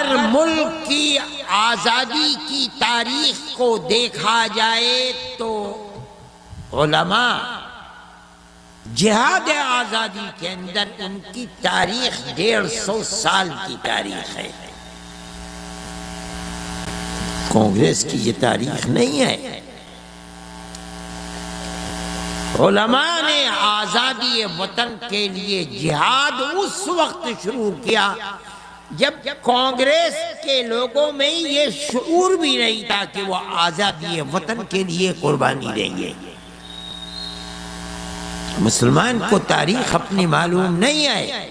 اگر ملک کی آزادی کی تاریخ کو دیکھا جائے تو علماء جہاد آزادی کے اندر ان کی تاریخ 150 سال کی تاریخ ہے. کانگریس کی یہ تاریخ نہیں ہے. علماء نے آزادی وطن کے لیے جہاد اس وقت شروع کیا جب کانگریس کے لوگوں میں یہ شعور بھی نہیں تھا کہ وہ آزادی وطن کے لیے قربانی دیں گے. مسلمان کو تاریخ اپنی معلوم نہیں ہے.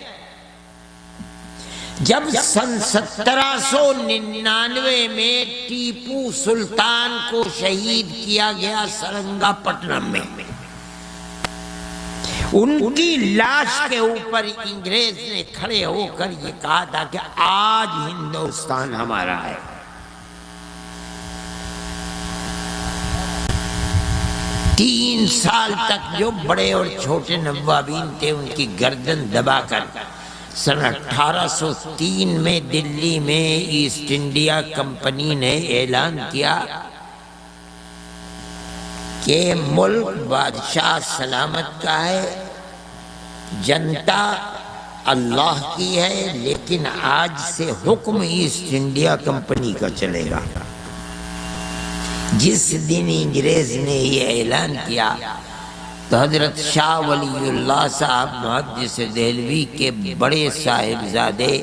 جب سن 1799 میں ٹیپو سلطان کو شہید کیا گیا سرنگا پٹنم میں، ان کی لاش کے اوپر انگریز نے کھڑے ہو کر یہ کہا تھا کہ آج ہندوستان ہمارا ہے. تین سال تک جو بڑے اور چھوٹے نوابین تھے ان کی گردن دبا کر سن 1803 میں دلی میں ایسٹ انڈیا کمپنی نے اعلان کیا کہ ملک بادشاہ سلامت کا ہے، جنتا اللہ کی ہے، لیکن آج سے حکم ایسٹ انڈیا کمپنی کا چلے گا. جس دن انگریز نے یہ اعلان کیا تو حضرت شاہ ولی اللہ صاحب محدث دہلوی کے بڑے صاحبزادے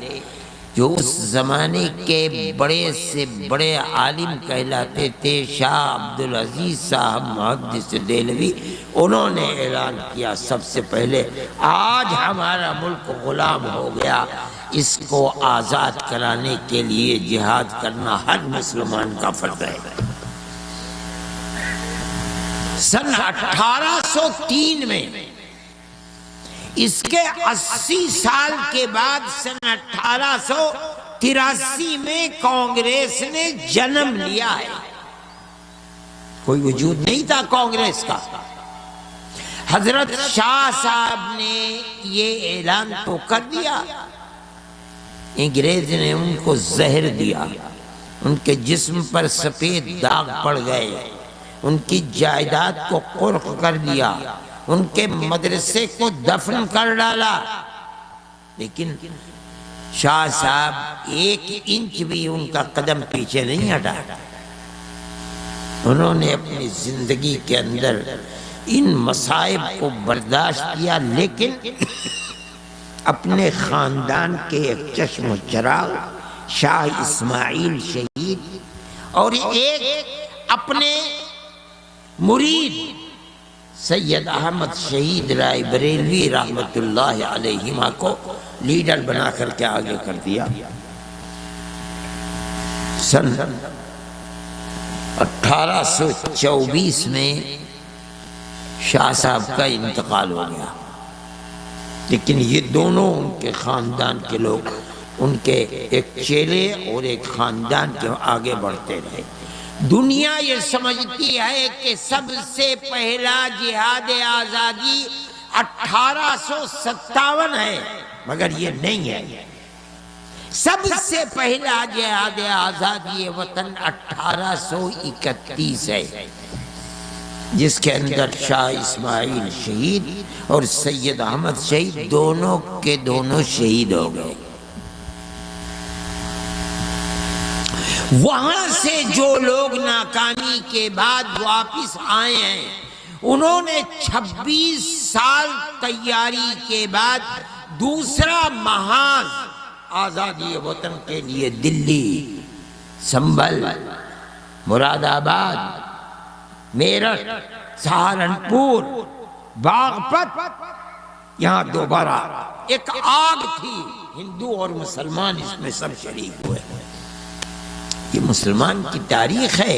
جو اس زمانے کے بڑے سے بڑے عالم کہلاتے تھے، شاہ عبدالعزیز صاحب محدث دہلوی، انہوں نے اعلان کیا سب سے پہلے آج ہمارا ملک غلام ہو گیا، اس کو آزاد کرانے کے لیے جہاد کرنا ہر مسلمان کا فرض ہے. سن 1803 میں، اس کے 80 سال کے بعد سن 1883 میں کانگریس نے جنم لیا ہے. کوئی وجود نہیں تھا کانگریس کا. حضرت شاہ صاحب نے یہ اعلان تو کر دیا، انگریز نے ان کو زہر دیا، ان کے جسم پر سفید داغ پڑ گئے، ان کی جائیداد کو قرق کر دیا، ان کے مدرسے کو دفن کر ڈالا. لیکن شاہ صاحب 1 انچ بھی ان کا قدم پیچھے نہیں ہٹا. انہوں نے اپنی زندگی کے اندر ان مصائب کو برداشت کیا، لیکن اپنے خاندان کے ایک چشم و چراغ شاہ اسماعیل شہید اور ایک اپنے مرید سید احمد شہید رائے بریلوی رحمت اللہ علیہما کو لیڈر بنا کر کے آگے کر دیا. سن 1824 میں شاہ صاحب کا انتقال ہو گیا، لیکن یہ دونوں ان کے خاندان کے لوگ، ان کے ایک چیلے اور ایک خاندان کے آگے بڑھتے رہے. دنیا یہ سمجھتی ہے کہ سب سے پہلا جہاد آزادی 1857 ہے، مگر یہ نہیں ہے. سب سے پہلا جہاد آزادی وطن 1831 ہے، جس کے اندر شاہ اسماعیل شہید اور سید احمد شہید دونوں کے دونوں شہید ہو گئے. وہاں سے جو لوگ ناکامی کے بعد واپس آئے ہیں، انہوں نے 26 سال تیاری کے بعد دوسرا محاذ آزادی وطن کے لیے دلی، سنبھل، مراد آباد، میرٹھ، سہارنپور، باغپت، یہاں دوبارہ ایک آگ تھی، ہندو اور مسلمان اس میں سب شریک ہوئے. یہ مسلمان کی تاریخ ہے.